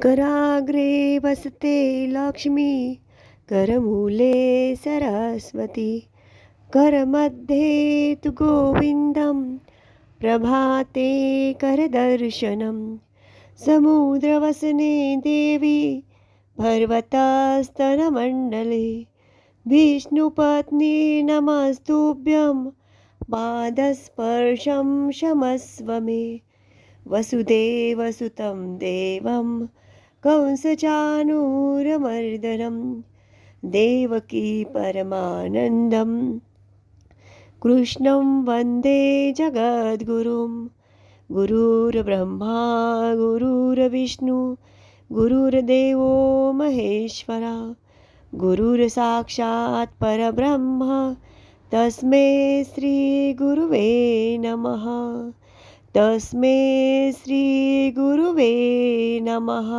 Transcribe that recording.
कराग्रे वसते लक्ष्मी करमूले सरस्वती करमध्ये तु गोविन्दं प्रभाते करदर्शनं समुद्रवसने देवी पर्वतस्तनमण्डले विष्णुपत्नी नमस्तुभ्यं पादस्पर्शं क्षमस्व मे वसुदेवसुतं देवं कंसचाणूरमर्दनं देवकी परमानन्दं कृष्णं वन्दे जगद्गुरुं गुरुर्ब्रह्मा गुरुर्विष्णु गुरुर्देवो महेश्वरा गुरुर्साक्षात् परब्रह्म तस्मै श्रीगुरुवे नमः तस्मै श्रीगुरुवे नमः।